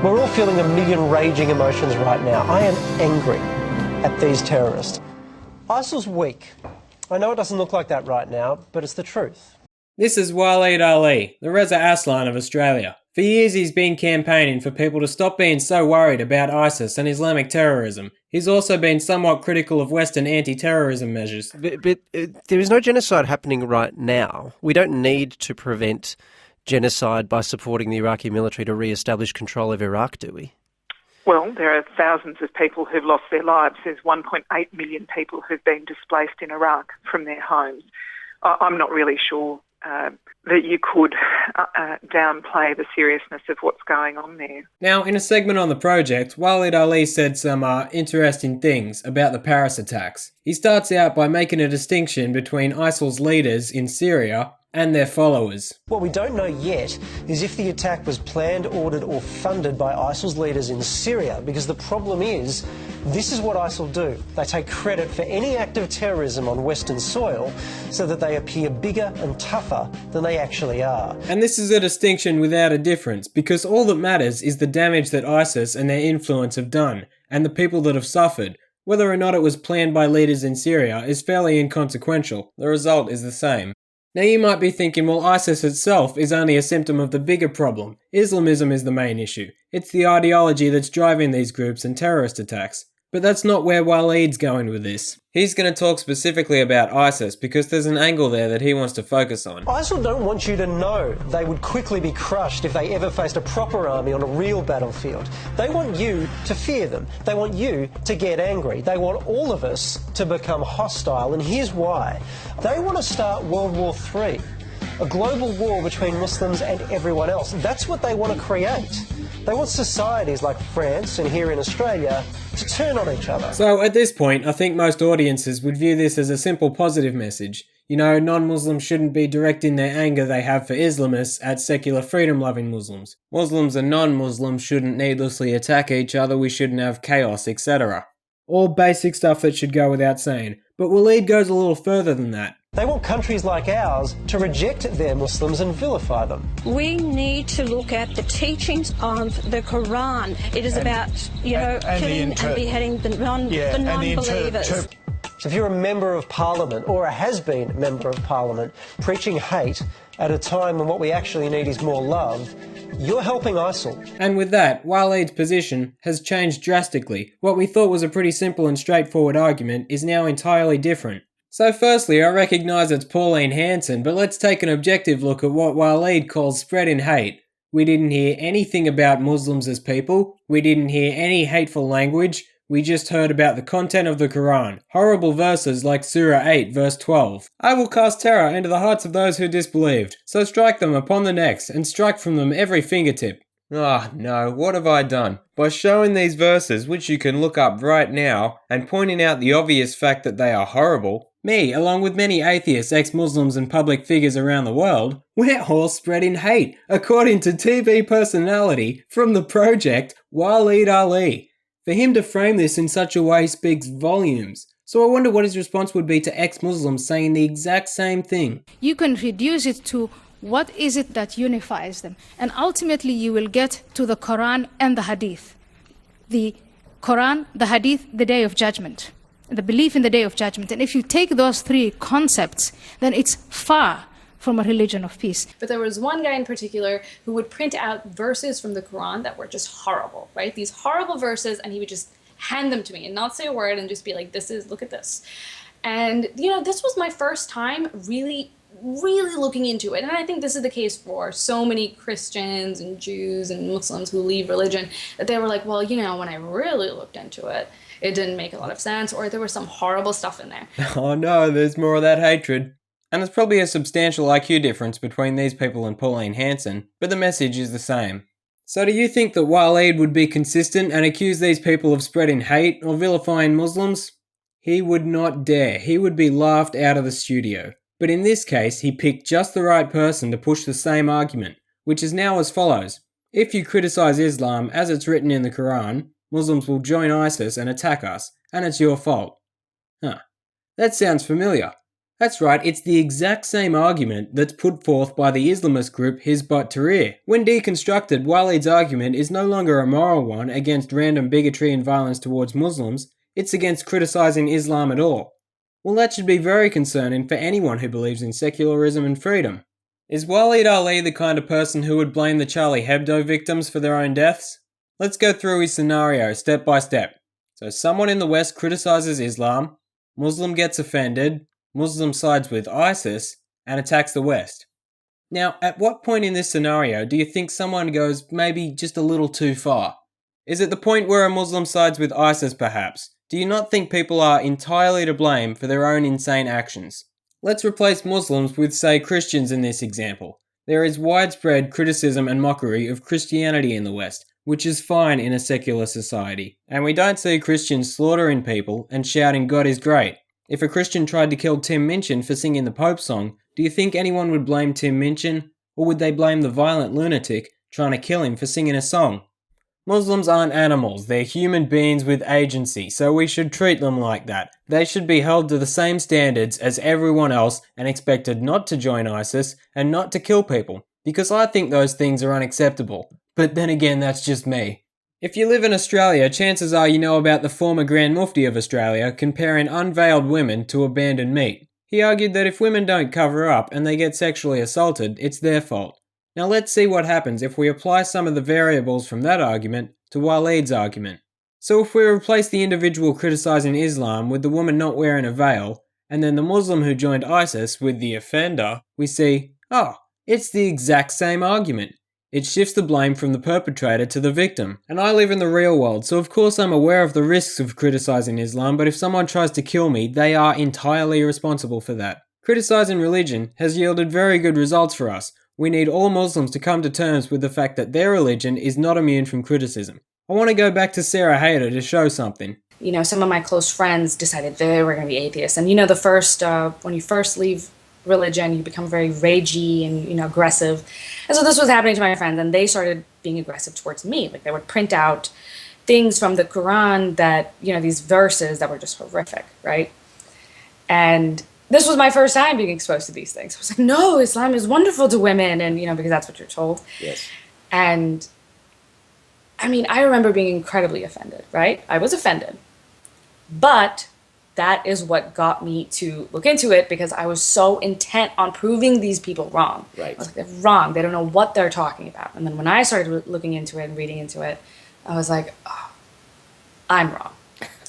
We're all feeling a million raging emotions right now. I am angry at these terrorists. ISIL's weak. I know it doesn't look like that right now, but it's the truth. This is Waleed Aly, the Reza Aslan of Australia. For years he's been campaigning for people to stop being so worried about ISIS and Islamic terrorism. He's also been somewhat critical of Western anti-terrorism measures. But there is no genocide happening right now. We don't need to prevent genocide by supporting the Iraqi military to re-establish control of Iraq, do we? Well, there are thousands of people who've lost their lives. There's 1.8 million people who've been displaced in Iraq from their homes. I'm not really sure that you could downplay the seriousness of what's going on there. Now, in a segment on the project, Waleed Aly said some interesting things about the Paris attacks. He starts out by making a distinction between ISIL's leaders in Syria and their followers. What we don't know yet is if the attack was planned, ordered or funded by ISIL's leaders in Syria, because the problem is, this is what ISIL do. They take credit for any act of terrorism on Western soil so that they appear bigger and tougher than they actually are. And this is a distinction without a difference, because all that matters is the damage that ISIS and their influence have done, and the people that have suffered. Whether or not it was planned by leaders in Syria is fairly inconsequential. The result is the same. Now you might be thinking, well, ISIS itself is only a symptom of the bigger problem. Islamism is the main issue. It's the ideology that's driving these groups and terrorist attacks. But that's not where Waleed's going with this. He's going to talk specifically about ISIS because there's an angle there that he wants to focus on. ISIL don't want you to know they would quickly be crushed if they ever faced a proper army on a real battlefield. They want you to fear them. They want you to get angry. They want all of us to become hostile, and here's why. They want to start World War III, a global war between Muslims and everyone else. That's what they want to create. They want societies like France and here in Australia to turn on each other. So at this point, I think most audiences would view this as a simple positive message. You know, non-Muslims shouldn't be directing their anger they have for Islamists at secular freedom-loving Muslims. Muslims and non-Muslims shouldn't needlessly attack each other, we shouldn't have chaos, etc. All basic stuff that should go without saying. But Waleed goes a little further than that. They want countries like ours to reject their Muslims and vilify them. We need to look at the teachings of the Quran. It is about, killing and beheading the non-believers. So if you're a member of parliament or a has-been member of parliament preaching hate at a time when what we actually need is more love, you're helping ISIL. And with that, Waleed's position has changed drastically. What we thought was a pretty simple and straightforward argument is now entirely different. So firstly, I recognise it's Pauline Hanson, but let's take an objective look at what Waleed calls spreading hate. We didn't hear anything about Muslims as people, we didn't hear any hateful language, we just heard about the content of the Quran, horrible verses like Surah 8 verse 12. I will cast terror into the hearts of those who disbelieved, so strike them upon the necks and strike from them every fingertip. Ah, no, what have I done? By showing these verses, which you can look up right now, and pointing out the obvious fact that they are horrible, me, along with many atheists, ex-Muslims and public figures around the world, we're all spreading hate, according to TV personality from the project, Waleed Aly. For him to frame this in such a way speaks volumes. So I wonder what his response would be to ex-Muslims saying the exact same thing. You can reduce it to what is it that unifies them, and ultimately you will get to the Quran and the Hadith. The Quran, the Hadith, the Day of Judgment. The belief in the Day of Judgment. And if you take those three concepts, then it's far from a religion of peace. But there was one guy in particular who would print out verses from the Quran that were just horrible, right? These horrible verses, and he would just hand them to me and not say a word and just be like, look at this. And, this was my first time really looking into it. And I think this is the case for so many Christians and Jews and Muslims who leave religion, that they were like, well, when I really looked into it, it didn't make a lot of sense, or there was some horrible stuff in there. Oh no, there's more of that hatred. And there's probably a substantial IQ difference between these people and Pauline Hanson, but the message is the same. So do you think that Waleed would be consistent and accuse these people of spreading hate or vilifying Muslims? He would not dare. He would be laughed out of the studio. But in this case, he picked just the right person to push the same argument, which is now as follows. If you criticise Islam as it's written in the Quran, Muslims will join ISIS and attack us, and it's your fault. That sounds familiar. That's right, it's the exact same argument that's put forth by the Islamist group Hizb ut-Tahrir. When deconstructed, Waleed's argument is no longer a moral one against random bigotry and violence towards Muslims, it's against criticising Islam at all. Well, that should be very concerning for anyone who believes in secularism and freedom. Is Waleed Aly the kind of person who would blame the Charlie Hebdo victims for their own deaths? Let's go through his scenario step by step. So someone in the West criticises Islam, Muslim gets offended, Muslim sides with ISIS, and attacks the West. Now, at what point in this scenario do you think someone goes maybe just a little too far? Is it the point where a Muslim sides with ISIS perhaps? Do you not think people are entirely to blame for their own insane actions? Let's replace Muslims with, say, Christians in this example. There is widespread criticism and mockery of Christianity in the West, which is fine in a secular society. And we don't see Christians slaughtering people and shouting God is great. If a Christian tried to kill Tim Minchin for singing the Pope song, do you think anyone would blame Tim Minchin? Or would they blame the violent lunatic trying to kill him for singing a song? Muslims aren't animals, they're human beings with agency, so we should treat them like that. They should be held to the same standards as everyone else and expected not to join ISIS and not to kill people, because I think those things are unacceptable. But then again, that's just me. If you live in Australia, chances are you know about the former Grand Mufti of Australia comparing unveiled women to abandoned meat. He argued that if women don't cover up and they get sexually assaulted, it's their fault. Now let's see what happens if we apply some of the variables from that argument to Waleed's argument. So if we replace the individual criticising Islam with the woman not wearing a veil, and then the Muslim who joined ISIS with the offender, we see, oh, it's the exact same argument. It shifts the blame from the perpetrator to the victim. And I live in the real world, so of course I'm aware of the risks of criticising Islam, but if someone tries to kill me, they are entirely responsible for that. Criticising religion has yielded very good results for us. We need all Muslims to come to terms with the fact that their religion is not immune from criticism. I want to go back to Sarah Haider to show something. You know, some of my close friends decided they were going to be atheists. And you know, when you first leave religion, you become very ragey and, you know, aggressive. And so this was happening to my friends, and they started being aggressive towards me. Like, they would print out things from the Quran that, you know, these verses that were just horrific, right? And this was my first time being exposed to these things. I was like, no, Islam is wonderful to women, and, you know, because that's what you're told. Yes. And I mean, I remember being incredibly offended, right? I was offended. But that is what got me to look into it, because I was so intent on proving these people wrong. Right. I was like, they're wrong. They don't know what they're talking about. And then when I started looking into it and reading into it, I was like, oh, I'm wrong.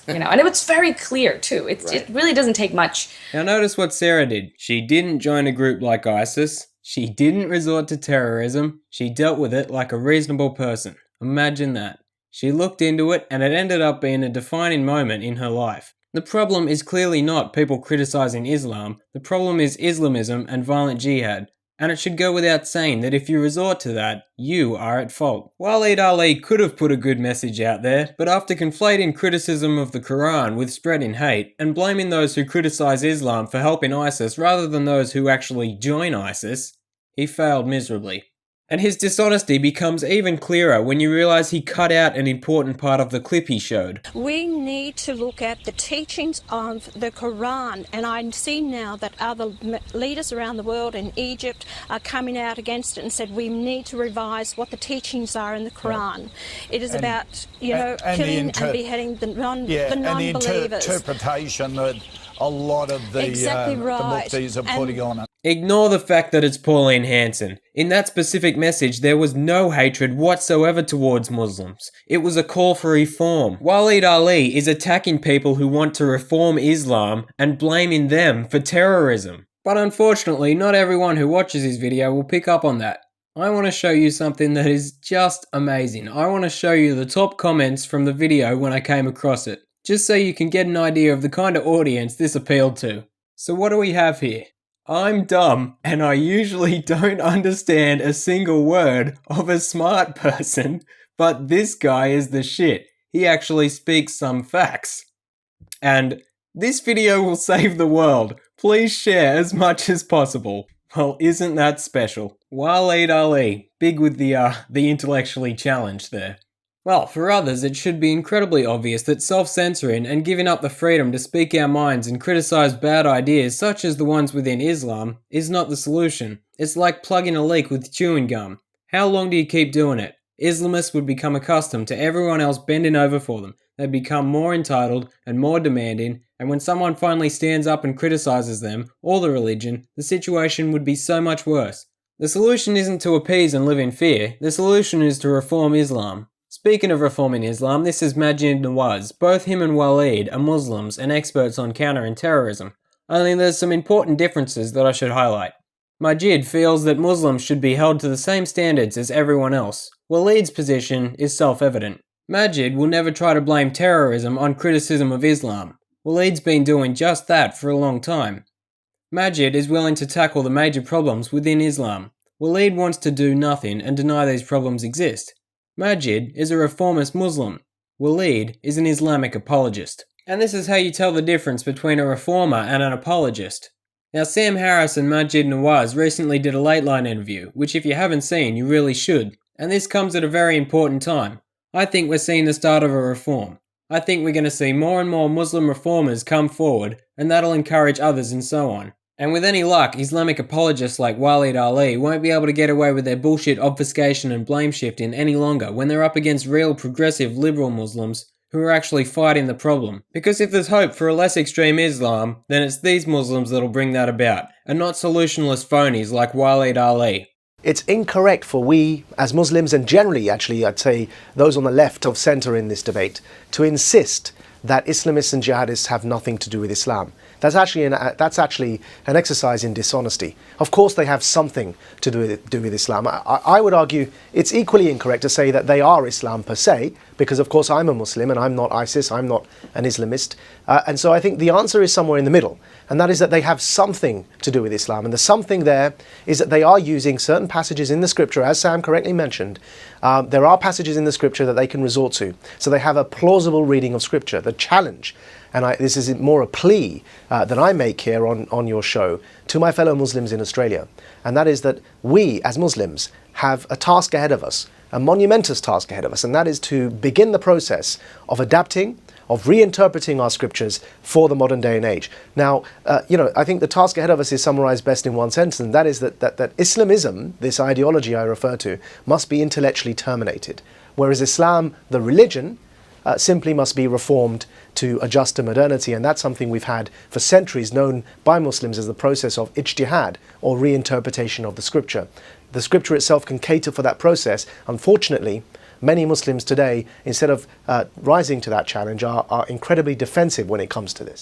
You know, and it was very clear too. It really doesn't take much. Now notice what Sarah did. She didn't join a group like ISIS. She didn't resort to terrorism. She dealt with it like a reasonable person. Imagine that. She looked into it, and it ended up being a defining moment in her life. The problem is clearly not people criticising Islam. The problem is Islamism and violent jihad. And it should go without saying that if you resort to that, you are at fault. Waleed Aly could have put a good message out there, but after conflating criticism of the Quran with spreading hate, and blaming those who criticise Islam for helping ISIS rather than those who actually join ISIS, he failed miserably. And his dishonesty becomes even clearer when you realise he cut out an important part of the clip he showed. We need to look at the teachings of the Quran, and I see now that other leaders around the world in Egypt are coming out against it and said we need to revise what the teachings are in the Quran. It is about, you know, killing and beheading the non-believers. And the interpretation that a lot of the muftis are putting on it. Ignore the fact that it's Pauline Hanson. In that specific message, there was no hatred whatsoever towards Muslims. It was a call for reform. Waleed Aly is attacking people who want to reform Islam and blaming them for terrorism. But unfortunately, not everyone who watches this video will pick up on that. I want to show you something that is just amazing. I want to show you the top comments from the video when I came across it, just so you can get an idea of the kind of audience this appealed to. So what do we have here? I'm dumb, and I usually don't understand a single word of a smart person, but this guy is the shit. He actually speaks some facts. And this video will save the world. Please share as much as possible. Well, isn't that special? Waleed Aly, big with the intellectually challenged there. Well, for others, it should be incredibly obvious that self-censoring and giving up the freedom to speak our minds and criticize bad ideas such as the ones within Islam is not the solution. It's like plugging a leak with chewing gum. How long do you keep doing it? Islamists would become accustomed to everyone else bending over for them. They'd become more entitled and more demanding, and when someone finally stands up and criticizes them, or the religion, the situation would be so much worse. The solution isn't to appease and live in fear, the solution is to reform Islam. Speaking of reforming Islam, this is Maajid Nawaz. Both him and Waleed are Muslims and experts on countering terrorism. Only there's some important differences that I should highlight. Maajid feels that Muslims should be held to the same standards as everyone else. Waleed's position is self-evident. Maajid will never try to blame terrorism on criticism of Islam. Waleed's been doing just that for a long time. Maajid is willing to tackle the major problems within Islam. Waleed wants to do nothing and deny these problems exist. Maajid is a reformist Muslim. Waleed is an Islamic apologist. And this is how you tell the difference between a reformer and an apologist. Now, Sam Harris and Maajid Nawaz recently did a Lateline interview, which if you haven't seen, you really should. And this comes at a very important time. I think we're seeing the start of a reform. I think we're going to see more and more Muslim reformers come forward, and that'll encourage others and so on. And with any luck, Islamic apologists like Waleed Aly won't be able to get away with their bullshit obfuscation and blame shifting any longer when they're up against real progressive liberal Muslims who are actually fighting the problem. Because if there's hope for a less extreme Islam, then it's these Muslims that'll bring that about, and not solutionless phonies like Waleed Aly. It's incorrect for we, as Muslims, and generally, actually, I'd say those on the left of centre in this debate, to insist that Islamists and jihadists have nothing to do with Islam. That's actually an exercise in dishonesty. Of course they have something to do with Islam. I would argue it's equally incorrect to say that they are Islam per se, because of course I'm a Muslim and I'm not ISIS, I'm not an Islamist. And so I think the answer is somewhere in the middle, and that is that they have something to do with Islam. And the something there is that they are using certain passages in the scripture, as Sam correctly mentioned. There are passages in the scripture that they can resort to. So they have a plausible reading of scripture. The challenge, and this is more a plea that I make here on your show to my fellow Muslims in Australia, and that is that we as Muslims have a task ahead of us, a monumentous task ahead of us, and that is to begin the process of adapting, of reinterpreting our scriptures for the modern day and age. Now, I think the task ahead of us is summarized best in one sentence, and that is that Islamism, this ideology I refer to, must be intellectually terminated, whereas Islam, the religion, simply must be reformed to adjust to modernity, and that's something we've had for centuries, known by Muslims as the process of ijtihad, or reinterpretation of the scripture. The scripture itself can cater for that process. Unfortunately, many Muslims today, instead of rising to that challenge, are incredibly defensive when it comes to this.